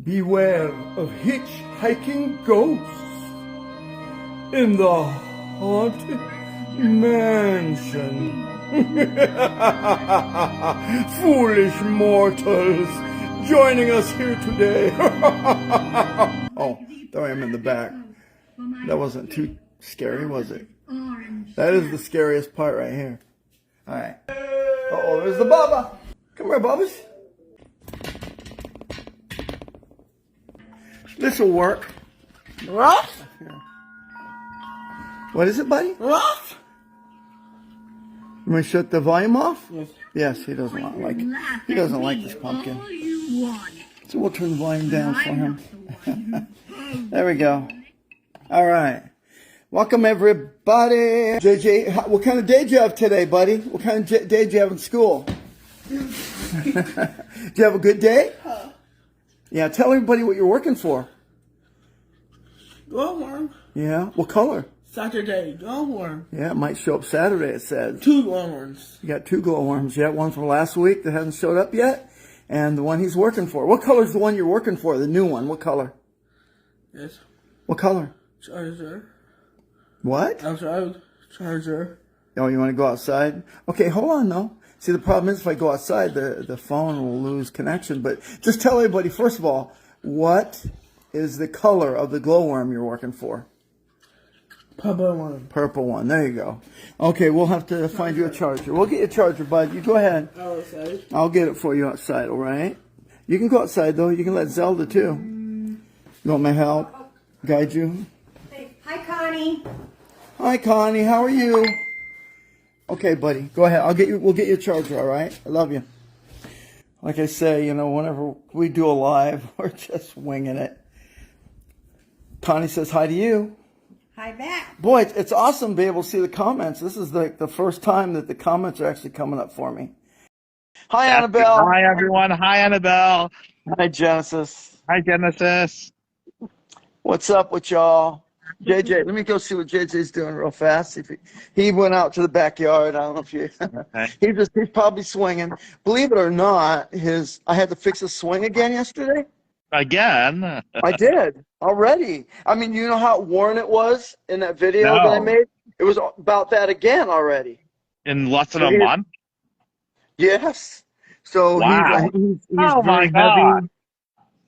Beware of hitchhiking ghosts in the haunted mansion. Foolish mortals joining us here today. Oh, there I am in the back. That wasn't too scary, was it? That is the scariest part right here. All right. Uh-oh, there's the Bubba. Come here, Bubbas. This will work. Rough? What is it, buddy? Rough? You want to shut the volume off? Yes. Yes, he doesn't like this pumpkin. So we'll turn the volume down for him. There we go. All right. Welcome, everybody. JJ, what kind of day do you have today, buddy? What kind of day do you have in school? Do you have a good day? Yeah, tell everybody what you're working for. Glowworm. Yeah, what color? Saturday, glowworm. Yeah, it might show up Saturday, it says. 2 glowworms. You got 2 glowworms. You got one from last week that hasn't showed up yet, and the one he's working for. What color is the one you're working for, the new one? What color? Yes. What color? Charger. What? Outside. Charger. Oh, you want to go outside? Okay, hold on, though. See, the problem is if I go outside, the phone will lose connection. But just tell everybody, first of all, what is the color of the glowworm you're working for? Purple one. Purple one. There you go. Okay, we'll have to find you a charger. We'll get you a charger, bud. You go ahead. Outside. I'll get it for you outside, all right? You can go outside, though. You can let Zelda, too. You want my help? Guide you? Hey, hi, Connie. Hi, Connie. How are you? Okay, buddy. Go ahead. We'll get you a charger, all right? I love you. Like I say, whenever we do a live, we're just winging it. Connie says hi to you. Hi back. Boy, it's awesome to be able to see the comments. This is the first time that the comments are actually coming up for me. Hi, Annabelle. Hi, everyone. Hi, Annabelle. Hi, Genesis. Hi, Genesis. What's up with y'all? JJ, let me go see what JJ's doing real fast. If he went out to the backyard. I don't know if you. Okay. He's probably swinging. Believe it or not, I had to fix his swing again yesterday. Again? I did already. I mean, you know how worn it was in that video that I No. made? It was about that again already. In less than a month? Yes. So Wow. he's Oh, very my God. heavy.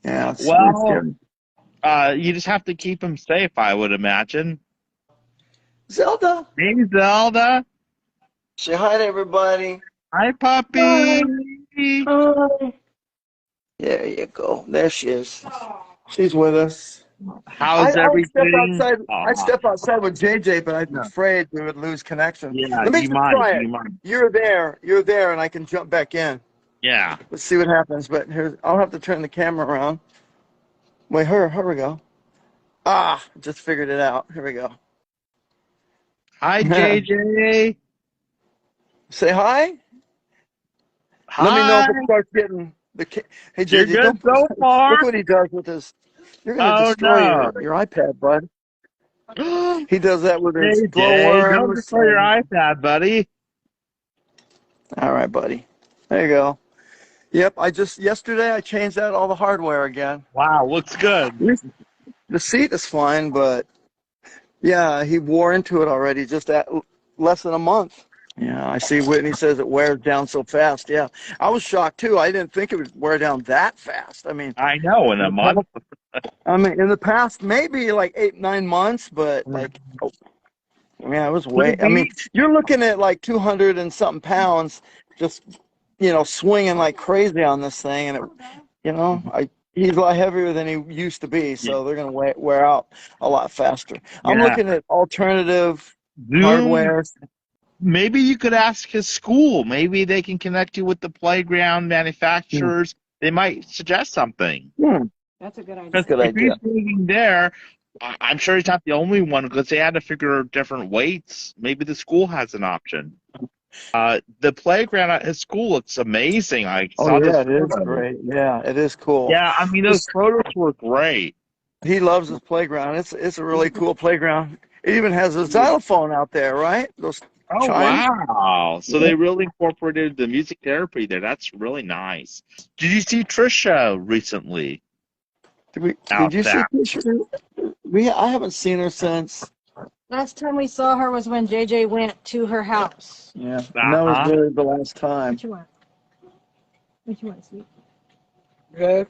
Yeah. It's Well, scary. you just have to keep him safe, I would imagine. Zelda, Hey, Zelda. say hi to everybody. Hi, puppy. Hi. There you go. There she is. She's with us. How's everything? I'd step outside with JJ, but I'm afraid we would lose connection. Yeah, Let me you just might. try it. You might. You're there, and I can jump back in. Yeah. Let's see what happens. But I'll have to turn the camera around. Wait, here we go. Just figured it out. Here we go. Hi, JJ. Say hi. Hi. Let me know if it starts getting Hey, You're JJ, good so far. look what he does with his. You're gonna destroy your iPad, bud. He does that with his JJ, glowworms. don't destroy your iPad, buddy. All right, buddy. There you go. Yep, yesterday I changed out all the hardware again. Wow, looks good. The seat is fine, but yeah, he wore into it already just at less than a month. Yeah, I see Whitney says it wears down so fast. Yeah, I was shocked too. I didn't think it would wear down that fast. I mean, I know, in a month. in the past, maybe like 8-9 months, but yeah, it was way. I mean, you're looking at like 200 and something pounds, just swinging like crazy on this thing, and he's a lot heavier than he used to be, so they're gonna wear out a lot faster. I'm looking at alternative hardware. Maybe you could ask his school. Maybe they can connect you with the playground manufacturers. They might suggest something. That's a good idea. Because if he's swinging there, I'm sure he's not the only one, because they had to figure out different weights. Maybe the school has an option. The playground at his school looks amazing. I saw this. It is great. Yeah, it is cool. Yeah, I mean, those photos were great. He loves his playground. It's a really cool playground. It even has a xylophone out there, right? Those chimes. Wow. So they really incorporated the music therapy there. That's really nice. Did you see Trisha recently? Did out you see there. a picture? I haven't seen her since. Last time we saw her was when JJ went to her house. Yeah, and that was Uh-huh. really the last time. What you want? What you want, sweet? Okay.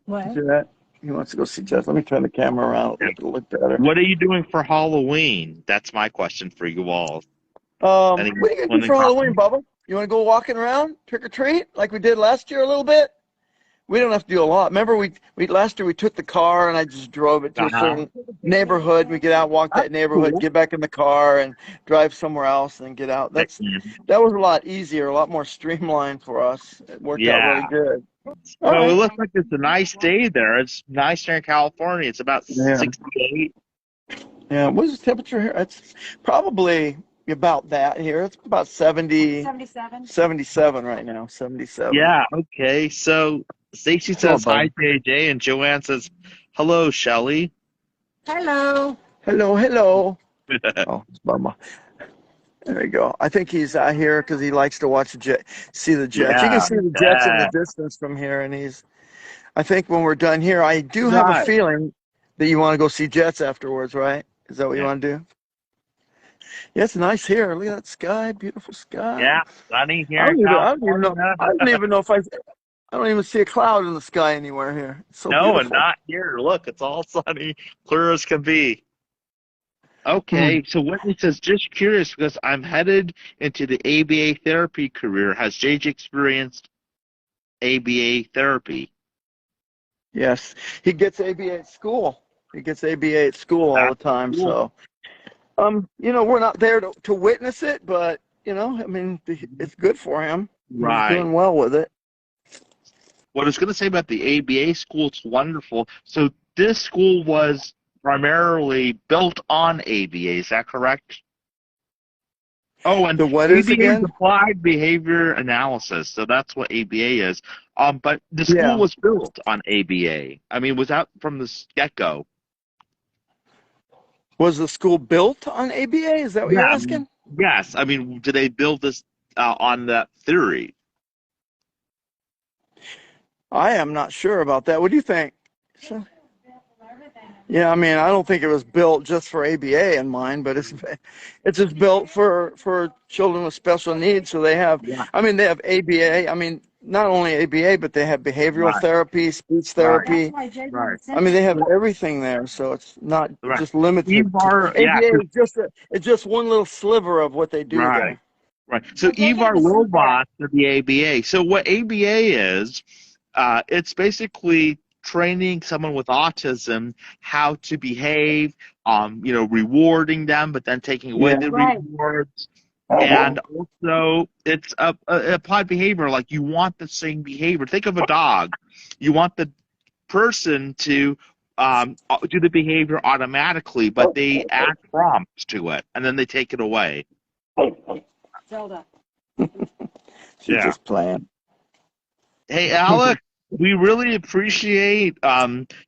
What? See that? He wants to go see Jess. Let me turn the camera around. It'll look better. What are you doing for Halloween? That's my question for you all. Any What are you gonna do winning for Halloween, costumes? Bubba? You want to go walking around, trick or treat, like we did last year a little bit? We don't have to do a lot. Remember, we last year we took the car and I just drove it to a Uh-huh. certain neighborhood. We get out, walk That's that neighborhood, cool. get back in the car, and drive somewhere else, and get out. That was a lot easier, a lot more streamlined for us. It worked out really Yeah. good. All So it right. looks like it's a nice day there. It's nice here in California. It's about Yeah. 68. Yeah. What's the temperature here? It's probably about that here. It's about 77. 77 right now. 77. Yeah, okay. So Stacy Come on, says hi, bud. JJ, and Joanne says hello, Shelly. Hello. Hello, hello. Oh, it's Bubba. There you go. I think he's out here because he likes to watch see the Jets. You can Yeah, see the Jets in the yeah. distance from here, and I think when we're done here, I do have a Right. feeling that you want to go see Jets afterwards, right? Is that what you Yeah. want to do? Yeah, it's nice here. Look at that sky, beautiful sky. Yeah, sunny here in I don't even know. California. I don't even know if I don't even see a cloud in the sky anywhere here. It's so No, and beautiful. not here. Look, it's all sunny, clear as can be. Hmm. Okay, so Whitney says, just curious because I'm headed into the ABA therapy career. Has JJ experienced ABA therapy? Yes, he gets ABA at school. He gets ABA at school all the That's time. cool. So, we're not there to witness it, but I mean, it's good for him. He's Right. doing well with it. What I was going to say about the ABA school, it's wonderful. So this school was primarily built on ABA, is that correct? Oh, and The what is ABA is again? applied behavior analysis, so that's what ABA is. But the school Yeah. was built on ABA. I mean, was that from the get-go? Was the school built on ABA? Is that what Yeah. you're I mean, asking? yes. I mean, did they build this on that theory? I am not sure about that. What do you think? So, yeah, I mean, I don't think it was built just for ABA in mind, but it's just built for children with special needs. So they have, Yeah. I mean, they have ABA. I mean, not only ABA, but they have behavioral Right. therapy, speech Right. therapy. Right. I mean, they have everything there, so it's not Right. just limited to EVAR, yeah. ABA. Is it's just one little sliver of what they do Right. there. Right. So JJ EVAR was sent there. robots are the ABA. So what ABA is, it's basically training someone with autism how to behave, rewarding them, but then taking away Yeah. the Right. rewards. And also, it's a applied behavior. Like you want the same behavior. Think of a dog. You want the person to do the behavior automatically, but they add prompts to it, and then they take it away. Zelda. She's Yeah. just playing. Hey, Alex, we really appreciate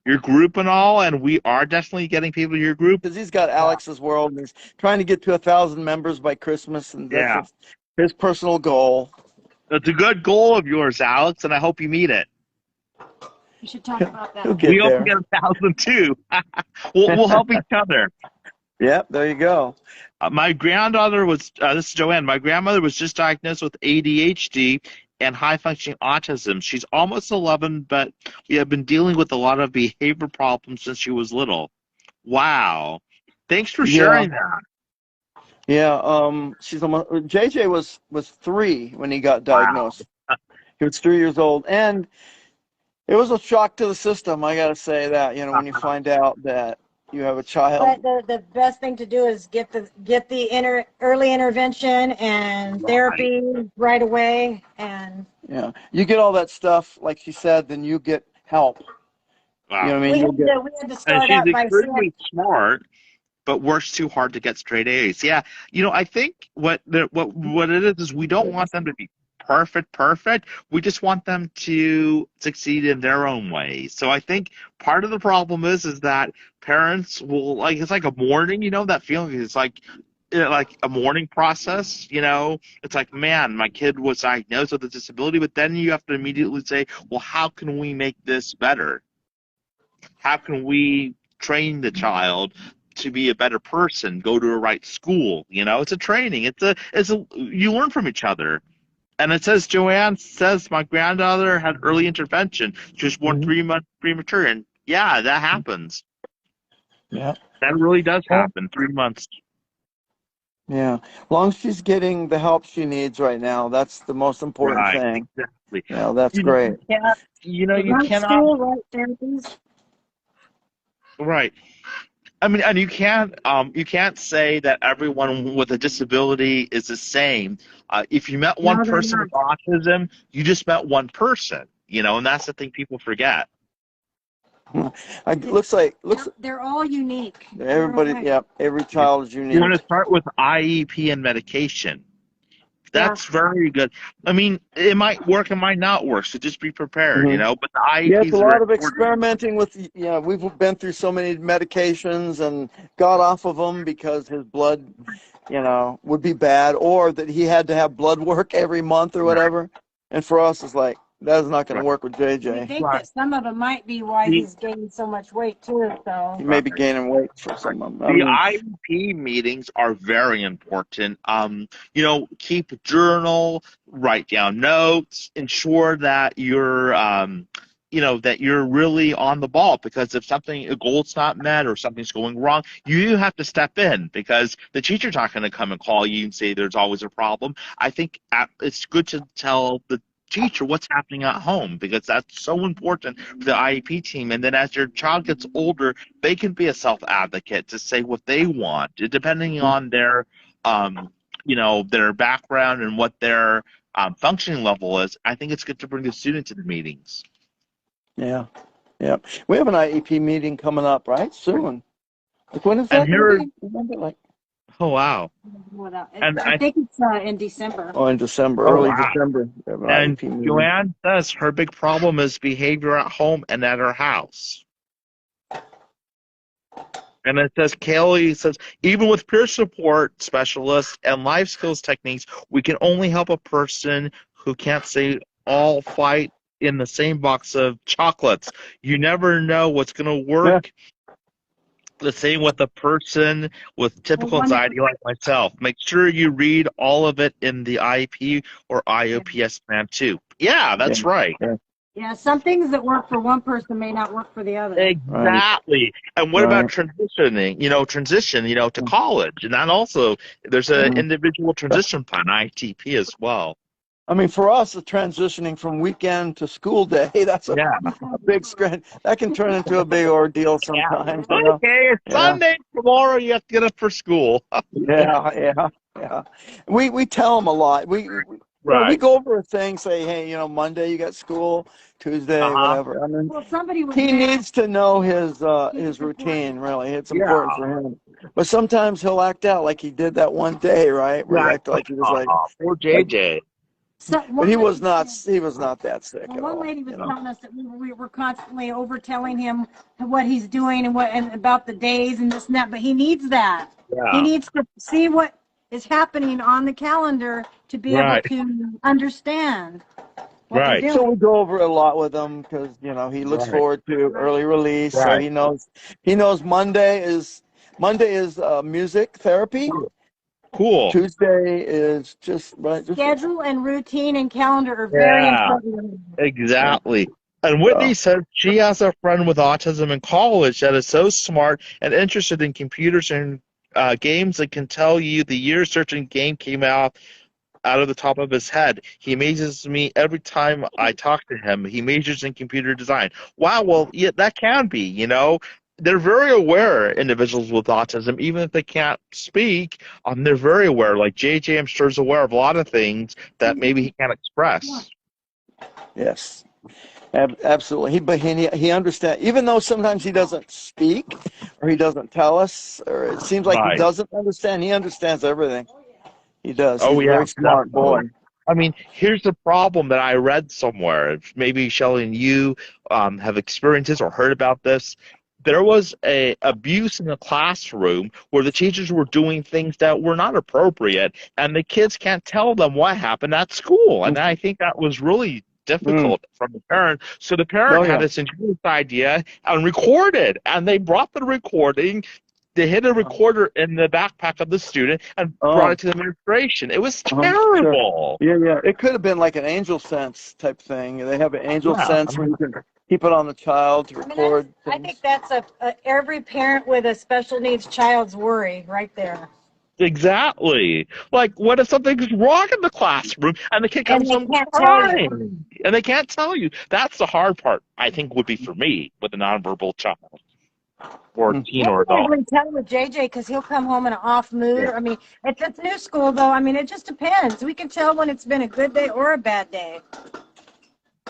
your group and all, and we are definitely getting people to your group. Because he's got Alex's World, and he's trying to get to 1,000 members by Christmas, and that's Yeah. his personal goal. It's a good goal of yours, Alex, and I hope you meet it. You should talk about He'll that. We get hope to there. get 1,000 too. We'll help each other. Yep, there you go. My granddaughter was, this is Joanne, my grandmother was just diagnosed with ADHD and high functioning autism. She's almost 11, but we have been dealing with a lot of behavior problems since she was little. Wow. Thanks for Yeah, sharing that. yeah. She's almost. JJ was 3 when he got Wow. diagnosed. He was 3 years old, and it was a shock to the system. I got to say that. When you find out that you have a child. But the best thing to do is get the early intervention and Right. therapy right away. And Yeah, you get all that stuff, like she said, then you get help. You Wow. know what I mean? You'll get. we had to And start she's out by saying, extremely smart, but works too hard to get straight A's. Yeah, I think what it is we don't want them to be perfect. We just want them to succeed in their own way. So I think part of the problem is that parents will it's like a mourning, that feeling. It's like a mourning process, It's like, man, my kid was diagnosed with a disability, but then you have to immediately say, well, how can we make this better? how can we train the child to be a better person, go to a right school? It's a training. It's a you learn from each other. And it says Joanne says my granddaughter had early intervention. She was born Mhm. 3 months premature, and yeah, that happens. Yeah. That really does Well, happen. 3 months. yeah. As long as she's getting the help she needs right now, that's the most important Right, thing. exactly. That's You great. can't. You Right cannot. school, right therapies. Right. I mean, and you can't say that everyone with a disability is the same. If you met one No, they're person not. with autism, you just met one person. And that's the thing people forget. Looks like They're all unique. everybody. Right. Yeah, every You child is you want unique. to start with IEP and medication. Yeah. That's very good. I mean, it might work, it might not work, so just be prepared, Hmm. but the Yeah, IEP it's a is very lot of important. experimenting with. We've been through so many medications and got off of them because his blood, would be bad, or that he had to have blood work every month or Right, whatever. And for us, it's like that's not going to right, work with We JJ. think right. that some of it might be why The, he's gained so much weight too. He So may be right. gaining weight for some of them. I The mean, IEP meetings are very important. Keep a journal, write down notes, ensure that you're really on the ball, because if a goal's not met or something's going wrong, you have to step in, because the teacher's not going to come and call you and say there's always a problem. I think it's good to tell the teacher what's happening at home, because that's so important for the IEP team. And then as your child gets older, they can be a self advocate to say what they want, depending on their background and what their functioning level is. I think it's good to bring the student to the meetings. yeah, yeah. We have an IEP meeting coming up right soon. Like, when is And that going to here, be? Remember, like, oh wow, and I I, think it's in December. in December, oh early wow, December. We have an and IEP meeting. Joanne says her big problem is behavior at home and at her house. And it says, Kaylee says, even with peer support specialists and life skills techniques, we can only help a person who can't say all fight in the same box of chocolates. You never know what's going to Yeah. work. The same with a person with Well, typical anxiety like myself. Make sure you read all of it in the IEP or IOPS plan too. Yeah, Yeah. that's right. Yeah. Yeah, some things that work for one person may not work for the other. Right. Exactly. And what about Right. transition to college? And that also, there's an Mhm. individual transition plan, ITP as well. I mean, for us, the transitioning from weekend to school day, that's a, Yeah. a big screen. That can turn into a big ordeal Yeah. sometimes, Okay, it's Yeah. Sunday. Tomorrow you have to get up for school. Yeah. Yeah. Yeah. We tell them a lot. We Right. go over a thing, say, hey, Monday you got school, Tuesday, Uh-huh. whatever. I mean, Well, somebody was he mad. needs to know his He was routine, supporting. really. It's Yeah. important for him. But sometimes he'll act out like he did that one day, right? Where he Right. acted like he was Poor like JJ. So but one he lady was not said, that sick well, at one all, lady was telling us that we were constantly over telling him what he's doing and about the days and this and that, but he needs that. He Yeah. needs to see what is happening on the calendar to be able Right. to understand what we're Right. So doing. we go over a lot with him because he looks Right. forward to early release. So Right. he knows Monday is music therapy. Cool. Tuesday is just right. Schedule and routine and calendar are very Yeah. important. Yeah. Exactly. And So Whitney said she has a friend with autism in college that is so smart and interested in computers and games that can tell you the year certain game came out of the top of his head. He amazes me every time I talk to him. He majors in computer design. Wow, well, yeah, that can be. They're very aware, individuals with autism, even if they can't speak, they're very aware. Like JJ, I'm sure, is aware of a lot of things that maybe he can't express. yes, absolutely. He understands, even though sometimes he doesn't speak or he doesn't tell us, or it seems like he Right. doesn't understand. He understands everything. He does. He's Oh a yeah, very smart boy. definitely. I mean, here's the problem that I read somewhere. Maybe Shelley and you have experiences or heard about this. There was a abuse in the classroom where the teachers were doing things that were not appropriate, and the kids can't tell them what happened at school. And I think that was really difficult from the parent. So the parent Oh had yeah. this ingenious idea and recorded, and they brought the recording. They hid a recorder in the backpack of the student and brought Oh. it to the administration. It was Sure. terrible. Yeah, yeah. It could have been like an angel sense type thing. They have an angel Yeah, sense where you can keep it on the child to I mean, record I things. think that's every parent with a special needs child's worry right there. exactly. Like, what if something's wrong in the classroom and the kid And comes they home can't tell you. crying and they can't tell you? That's the hard part, I think, would be for me with a nonverbal child or teen We'll or adult. probably tell with JJ because he'll come home in an off mood. Yeah. I mean, if it's new school, though, I mean, it just depends. We can tell when it's been a good day or a bad day.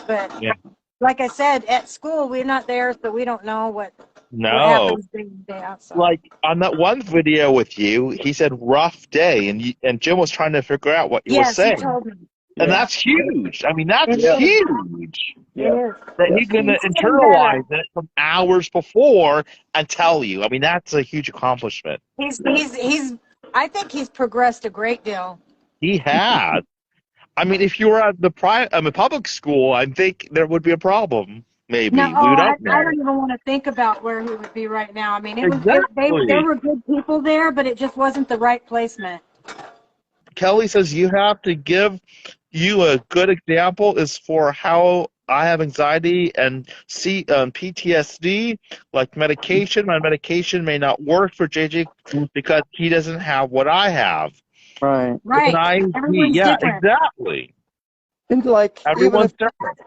But Yeah. like I said, at school, we're not there, so we don't know what No. happens day in, day out. So. Like on that one video with you, he said rough day, and Jim was trying to figure out what you were Yes, he saying. told me. And Yeah. that's huge. I mean, that's It is. huge. Yeah. It is. That Yeah. he's going to He's getting internalize better. it from hours before and tell you. I mean, that's a huge accomplishment. He's I think he's progressed a great deal. He has. I mean, if you were at the public school, I think there would be a problem. Maybe No, we I don't know. don't even want to think about where he would be right now. I mean, there Exactly. were good people there, but it just wasn't the right placement. Kelly says you have to give you a good example is for how I have anxiety and PTSD, like medication. My medication may not work for JJ because he doesn't have what I have. Right. With Right. an IEP, Everyone's yeah, different. exactly. And like Everyone's different.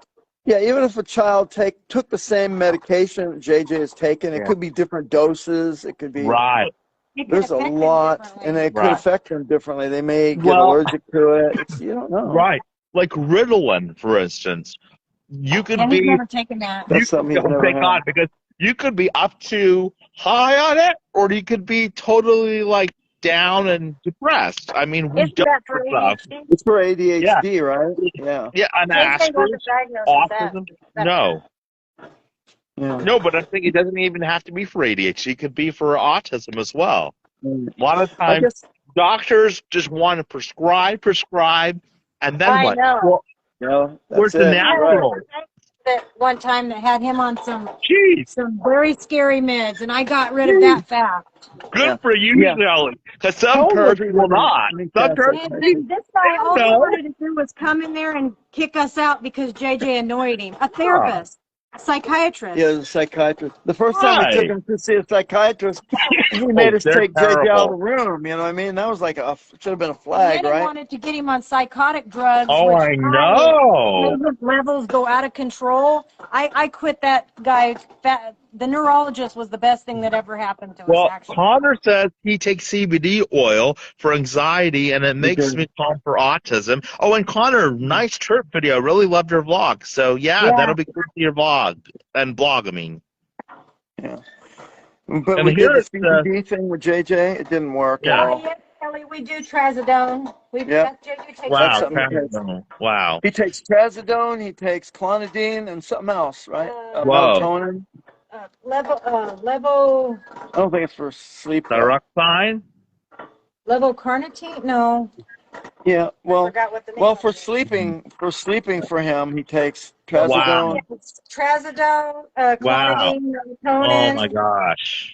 even if a child took the same medication JJ has taken, it Yeah. could be different doses. It could be Right. It could there's a affect him lot, differently. and it could Right. affect them differently. They may get Well, allergic to it. It's you don't know. right. Like Ritalin, for instance. You could And he's be never taken that. That's something he's oh, never thank had. God, because you could be up to high on it, or you could be totally like down and depressed. I mean, we Isn't don't that for know stuff. ADHD? It's for Yeah, ADHD, right? Yeah. yeah, an JJ wasn't Asperger's, diagnosed with that. autism. No, Yeah. no, but I think it doesn't even have to be for ADHD. It could be for autism as well. A lot of I times, guess doctors just want to prescribe, and then I what? know. Well, that's where's the it. Right. natural? That one time that had him on Jeez, some very scary meds, and I got rid of that fast. good Yeah. for you, Yeah. Kelly. Because How some old was parents he will when not. he Some passed parents, that? And this guy, all he no. wanted to do was come in there and kick us out because JJ annoyed him. A therapist, a psychiatrist. Yeah, the psychiatrist. The first time we took Right. him to see a psychiatrist, he Oh, made us they're take JJ out of the terrible. room. You know what I mean? That was like should have been a And flag, then he right? wanted to get him on psychotic drugs, Oh, which I know. made his levels go out of control. I quit that guy. The neurologist was the best thing that ever happened to us, Well, actually. Connor says he takes CBD oil for anxiety, and it makes did. me calm for autism. Oh, and Connor, nice trip video. Really loved your vlog. So yeah, Yeah. that'll be good to your vlog and blog. I mean, Yeah. But and we did here the it's CBD thing with JJ. It didn't work at Yeah. all. Yes, Kelly, we do trazodone. Yep. JJ takes wow, That's something he trazodone. takes. wow, He takes trazodone. He takes clonidine and something else, right? Whoa. Melatonin. Levo I don't think it's for sleep. Though. Thyroxine. carnitine? No. Yeah. I Well, forgot what the name well, of for it is. sleeping for him, he takes Wow. trazodone. It's trazodone, Wow. clonidine, Oh melatonin. my gosh.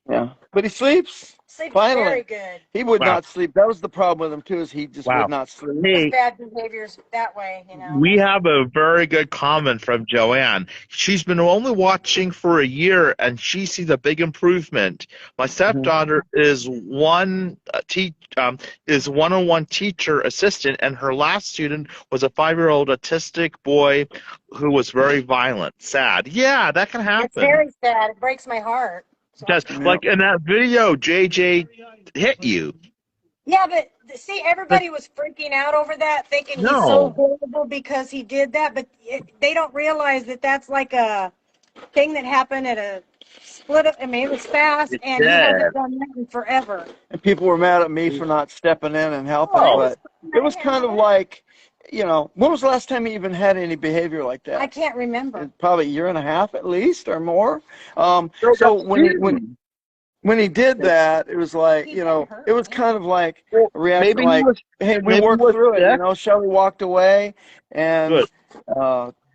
Yeah, but he sleeps. Sleeps Finally. very good. He would Wow. not sleep. That was the problem with him too. Is he just Wow. would not sleep. Hey, Bad behaviors that way, you know. we have a very good comment from Joanne. She's been only watching for a year, and she sees a big improvement. My stepdaughter is one-on-one teacher assistant, and her last student was a 5-year-old autistic boy who was very violent. Sad. Yeah, that can happen. It's very sad. It breaks my heart. So. It does. Yeah. Like in that video, JJ hit you. Yeah, but see, everybody was freaking out over that, thinking he's so No. horrible because he did that. But they don't realize that that's like a thing that happened at a split. I mean, it was fast, It and he did. hasn't done that in forever. And people were mad at me for not stepping in and helping, Oh. but it was kind of like, when was the last time he even had any behavior like that? I can't remember. Probably a year and a half at least or more. So So that's when when he did that, it was like, He you didn't know, hurt it was me. kind of like Well, a reaction, maybe he like, was hey, we maybe he worked was through it. You sick. know, Shelly walked away, and Good.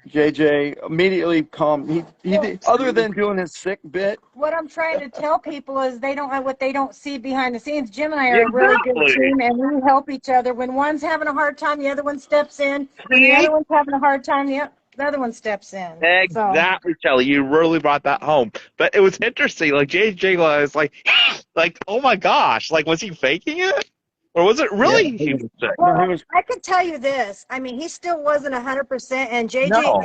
JJ immediately calmed. He Well, did, other than doing his sick bit. what I'm trying to tell people is they don't have what they don't see behind the scenes. Jim and I are a really good Exactly. team, and we help each other. When one's having a hard time, the other one steps in. When the See? other one's having a hard time, the other one steps in. So Exactly, Kelly. You really brought that home. But it was interesting. Like JJ was like, like, oh my gosh, like was he faking it, or was it Yeah. really he was sick? No, he well, was. I could tell you this. I mean, he still wasn't 100%. And JJ, No,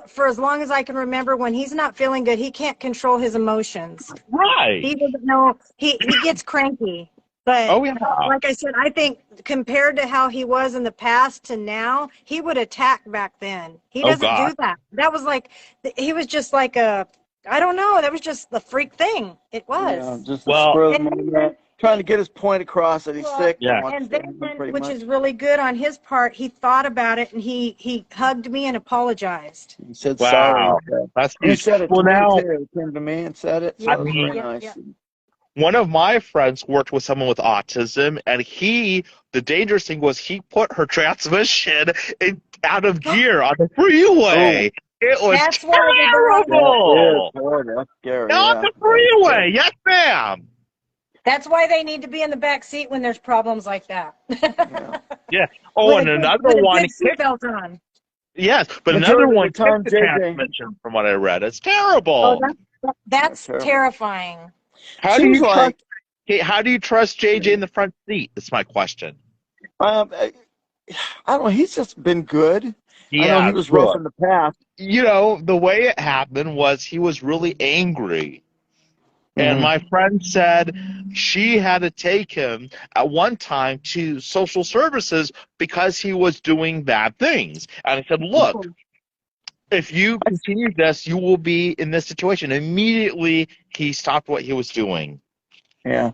for as long as I can remember, when he's not feeling good, he can't control his emotions. right? He doesn't know. He gets cranky. But Oh yeah. like I said, I think compared to how he was in the past to now, he would attack back then. He Oh doesn't God. do that. That was like he was just like a I don't know. That was just the freak thing. It Yeah, was. just a Well, spur of the And moment, trying to get his point across that he's well, sick and yeah. wants and to see him, then, pretty which much. is really good on his part, he thought about it and he hugged me and apologized. He said sorry. Wow. That's And he huge. said it to Well, me now, too. He came to me and said it, I so Yep, it was mean, very yep, nice. yep. one of my friends worked with someone with autism, and the dangerous thing was he put her transmission out of gear on the Oh, freeway. It was That's why they don't. that is terrible. horrible. That's scary. On Yeah, the that is scary. freeway, yes, ma'am. That's why they need to be in the back seat when there's problems like that. Yeah. Yeah. Oh, and another With a one good kicked. seatbelt on. Yes, but another Majority of the one kicked time, the JJ. transmission. From what I read, it's Oh, terrible. that's Terrible. terrifying. How do Seems you trust? like Okay, how do you trust JJ in the front seat? That's my question. um, I I don't know. He's just been good. I know he Yeah, was rough good. in the past. The way it happened was he was really angry. And Hmm. my friend said she had to take him at one time to social services because he was doing bad things. And I said, look, if you continue this, you will be in this situation. Immediately, he stopped what he was doing. Yeah.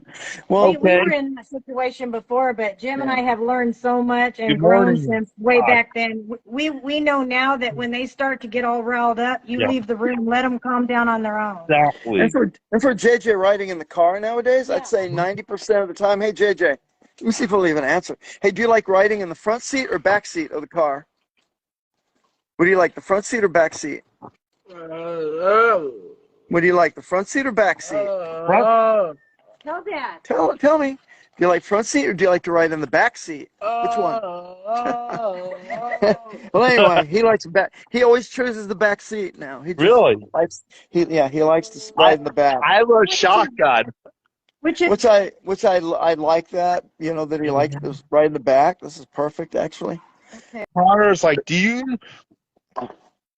Well, We Okay. were in that situation before, but Jim and yeah. I have learned so much and Good grown morning. since way back then. We know now that when they start to get all riled up, you Yeah, leave the room, let them calm down on their own. And exactly. for JJ riding in the car nowadays, Yeah. I'd say 90% of the time, hey JJ, let me see if he'll even answer. Hey, do you like riding in the front seat or back seat of the car? What do you like, the front seat or back seat? What do you like, the front seat or back seat? Front, Tell Dad. Tell me. Do you like front seat or do you like to ride in the back seat? Which one? Well, anyway, he likes back. He always chooses the back seat now. He just really? likes. He likes to I ride in the back. I have a shotgun. Which is Which I like that. You know that he likes to ride in the back. This is perfect, actually. Connor's like, do you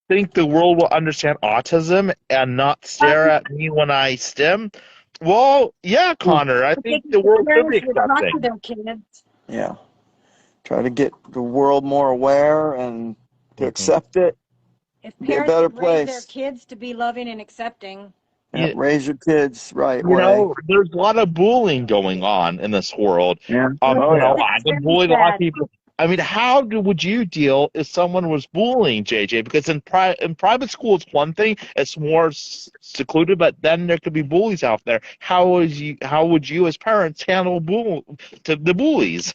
think the world will understand autism and not stare at me when I stim? Well, yeah, Connor, I think the world could be parents would talk to accepting. their kids. Yeah. Try to get the world more aware and to Mhm. accept it. If Be a parents better would raise their place. kids to be loving and accepting. Yeah, You, raise your kids right way. there's a lot of bullying going on in this world. Yeah. Oh yeah. I've It's been very bullied. A lot of sad. people. I mean, would you deal if someone was bullying JJ? Because in private school, it's one thing; it's more secluded. But then there could be bullies out there. How would you, as parents, handle the bullies?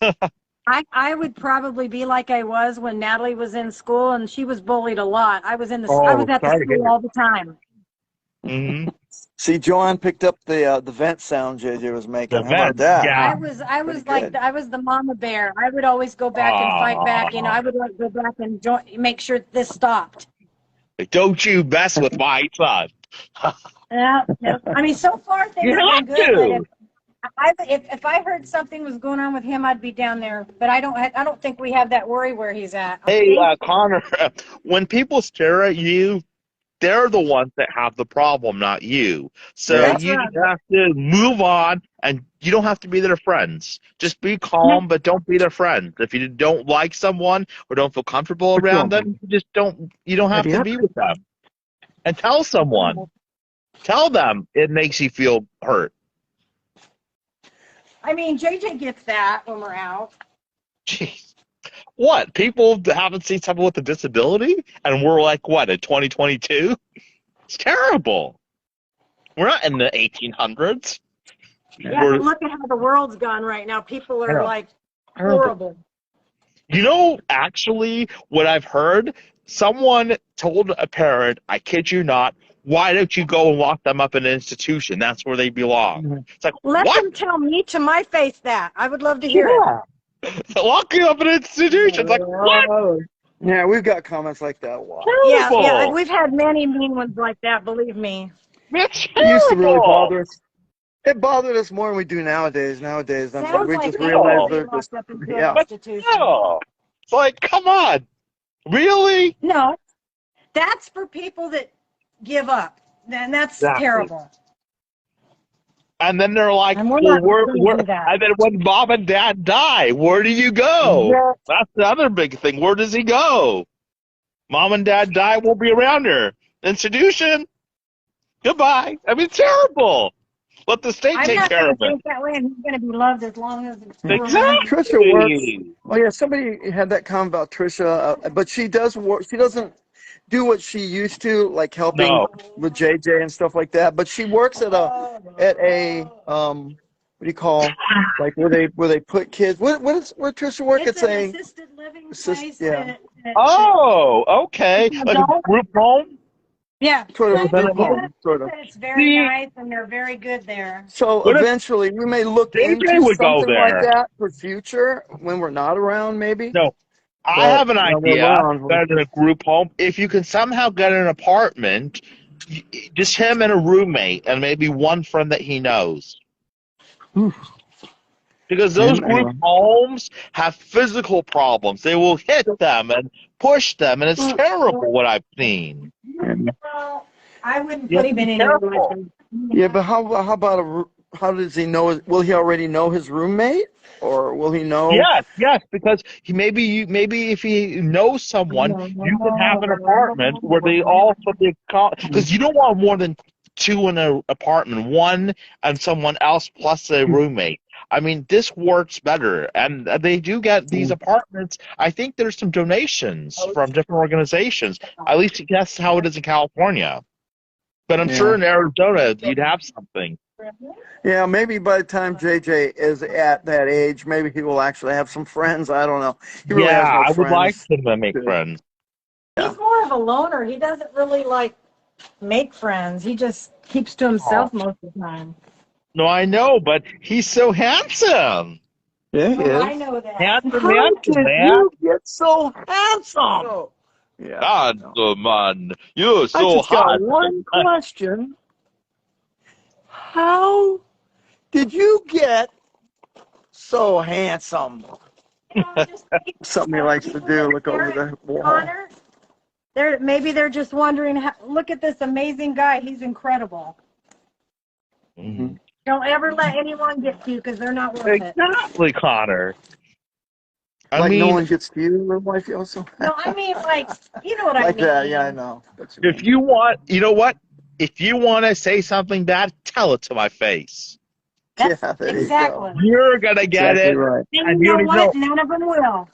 I would probably be like I was when Natalie was in school and she was bullied a lot. I was Oh, at the sorry to school hear. all the time. Mm-hmm. See, Joanne picked up the vent sound JJ was The making. How about vent, that? yeah. I Pretty was like good. I was the mama bear. I would always go back and fight back. You know, Oh, I would like go back and make sure this stopped. don't you mess with my son. Yeah, yeah. I mean, so far You things have been have good, but to. if I heard something was going on with him, I'd be down there. But I don't think we have that worry where he's at. I Hey, think. Connor, when people stare at you, they're the ones that have the problem, not you. So Yeah. That's you right. just have to move on, and you don't have to be their friends. Just be Yeah. calm, but don't be their friends. If you don't like someone or don't feel comfortable What you around want, them, baby? you just don't. You don't have Ready to up? be with them. And tell someone. Tell them it makes you feel hurt. I mean, JJ gets that when we're out. Jeez. What? People haven't seen someone with a disability, and we're like, what, in 2022? It's terrible. We're not in the 1800s. Yeah, We're but look at how the world's gone right now. People are terrible. like horrible. You know, actually, what I've heard, someone told a parent, I kid you not, why don't you go and lock them up in an institution? That's where they belong. Mhm. It's like, Let what? them tell me to my face that. I would love to hear it. Yeah. Lock you up in an institution. It's like, what? Yeah, we've got comments like that a lot. Yeah, yeah. Terrible. We've had many mean ones like that, believe me. It's It used to really terrible. bother us. It bothered us more than we do nowadays. Nowadays, I mean, Sounds we like just people realize will be they're just, locked up in good yeah. But institutions. no. It's like, come on. Really? No, that's for people that give up. And that's Exactly. terrible. And then they're like, And we're well, not going to do that. and then when mom and dad die, where do you go? Yeah. That's the other big thing. Where does he go? Mom and dad die, won't be around her. Institution, goodbye. I mean, terrible. Let the state I'm take not care going of to it. think that way, and he's going to be loved as long as we're around. Trisha works. Exactly. Oh yeah, somebody had that comment about Trisha, but she does work. She doesn't do what she used to, like helping No. with JJ and stuff like that. But she works at a what do you call, like where they put kids. Where Trisha work? It's It's an a assisted living assist, place. yeah, Oh, okay. Like a Adult? group home? Yeah. sort of a Then group it- home, sort of. It's very See, nice, and they're very good there. So what if eventually, we may look JJ into would go something like there? that for future when we're not around, maybe. No. I But have an when we're idea around, better than a group home. If you can somehow get an apartment, just him and a roommate and maybe one friend that he knows. Because those group anyway. homes have physical problems. They will hit them and push them, and it's terrible what I've seen. Well, I wouldn't You put have to him be in anywhere like careful. that. Yeah, but how about how does he know? Will he already know his roommate, or will he know? Yes, because maybe if he knows someone, you can have an apartment where they all put the because you don't want more than two in an apartment, one and someone else plus a roommate. I mean, this works better, and they do get these apartments. I think there's some donations from different organizations. At least that's how it is in California. But I'm sure Yeah, in Arizona you'd have something. yeah. Maybe by the time JJ is at that age, maybe he will actually have some friends. I don't know. He really has Yeah, no I would like friends. him to make friends. He's more of a loner. He doesn't really like make friends. He just keeps to Oh, himself most of the time. no, I know, but he's so handsome. Yeah, he Oh, I is. know that. Handsome, How handsome, did man. you get so handsome? Oh, yeah. No. Handsome, man. You're I so just got hot. one question. How did you get so handsome? Just Something he likes to people do, that look over stare the at wall. Connor, maybe they're just wondering, look at this amazing guy. He's incredible. Mhm. Don't ever let anyone get to you because they're not worth it. Exactly, Connor. I Like no mean, one gets to you, your wife also. No, I mean, like, you know what I Like mean. that, yeah, I know. That's what you if mean. you want, you know what? If you want to say something bad, tell it to my face. That's Yeah, there you exactly. go. You're gonna get Exactly it, right. And and you you know don't even know. what? None of them will.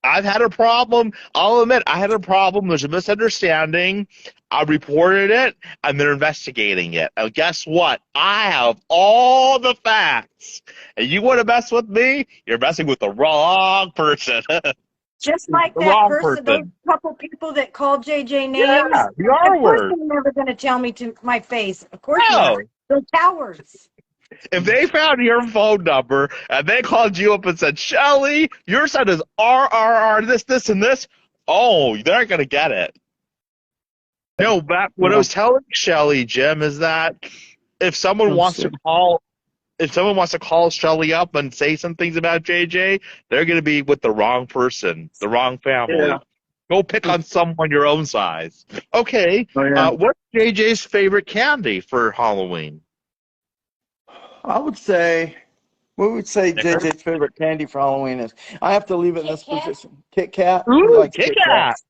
I've had a problem. I'll admit I had a problem. There's a misunderstanding. I reported it, and they're investigating it. And guess what? I have all the facts. And you want to mess with me? You're messing with the wrong person. The Just like that wrong person, those person. couple people that called JJ names. Yeah, the Of R course, word. they're never going to tell me to my face. Of course No. not. They're cowards. If they found your phone number and they called you up and said, Shelly, your son is RRR, this, and this, oh, they're going to get it. No, what I Yeah, was telling Shelly, Jim, is that if someone let's wants see. to call if someone wants to call Shelly up and say some things about JJ, they're going to be with the wrong person, the wrong Yeah. family. Go pick on someone your own size. Okay, Oh yeah. what's JJ's favorite candy for Halloween? I would say, what would say Snickers? JJ's favorite candy for Halloween is? I have to leave it in this Kit Kat? position. Kit Kat. He Ooh, likes Kit Kit Kat. Kats.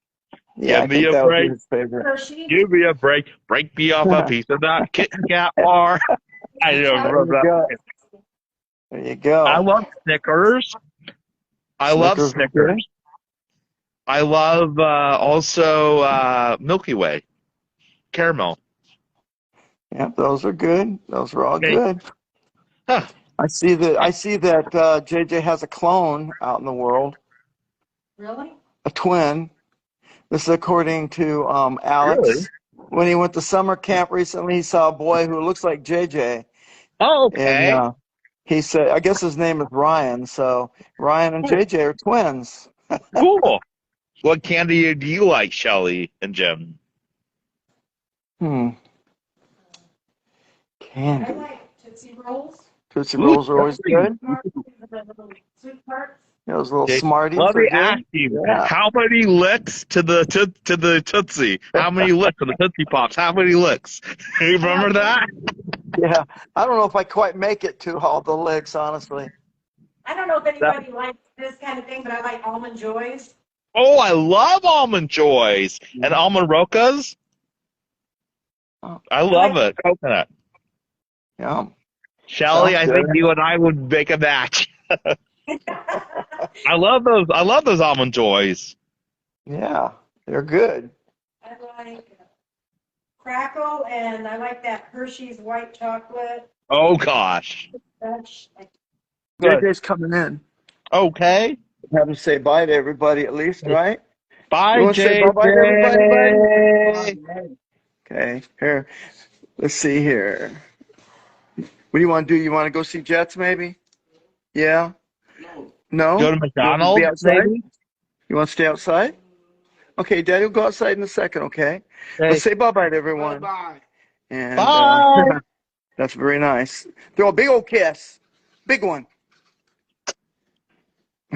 Yeah, Give I me think a that would be break. his favorite. Hershey. Give me a break. Break me off a There piece of that Kit Kat bar. I don't know you go. that. There you I go. love Snickers. I love Snickers is good. Snickers. I love also Milky Way caramel. Yep, those are good. Those are all Okay. good. Huh. I see that JJ has a clone out in the world, Really? a twin. This is according to Really? Alex. When he went to summer camp recently, he saw a boy who looks like JJ, Oh, and okay. he said, I guess his name is Ryan. So Ryan and JJ are twins. Cool. What candy do you like, Shelly and Jim? Hmm. I Candy. like Tootsie Rolls. Tootsie Ooh, Rolls are always Shelly. good. The little sweet parts. Those little Okay. Smarties Let are me good. ask you, Yeah. how many licks to the Tootsie? How many licks to the Tootsie Pops? How many licks? You remember that? Yeah. I don't know if I quite make it to all the licks, honestly. I don't know if That- anybody likes this kind of thing, but I like Almond Joys. Oh, I love almond joys and almond rokas. Oh, I I love like. it. Coconut. yeah. Shelly, Sounds I think good. you and I would make a match. I love those. I love those almond joys. Yeah. They're good. I like Crackle, and I like that Hershey's white chocolate. Oh gosh. That's like, Good. JJ's coming in. Okay. Have him say bye to everybody at least, right? You Bye, want to say bye-bye to everybody, buddy? JJ. Okay. Here. Let's see here. What do you want to do? You want to go see Jets, maybe? Yeah? Go No? to You want to be McDonald's, outside? maybe? You want to stay outside? Okay, Daddy will go outside in a second, okay? Okay. Let's say bye-bye to everyone. Bye. And Bye. that's very nice. Throw a big old kiss. Big one.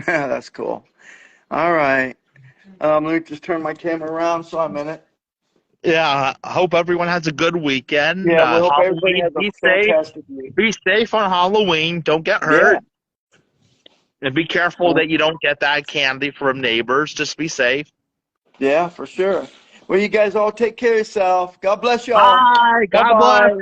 That's cool. All right. Let me just turn my camera around so I'm in it. Yeah. I hope everyone has a good weekend. Yeah, we hope everybody Halloween. has a Be safe. fantastic week. Be safe on Halloween. Don't get Yeah. hurt. And be careful that you don't get that candy from neighbors. Just be safe. Yeah, for sure. Well, you guys all take care of yourself. God bless y'all. Bye. God bless. Bye-bye.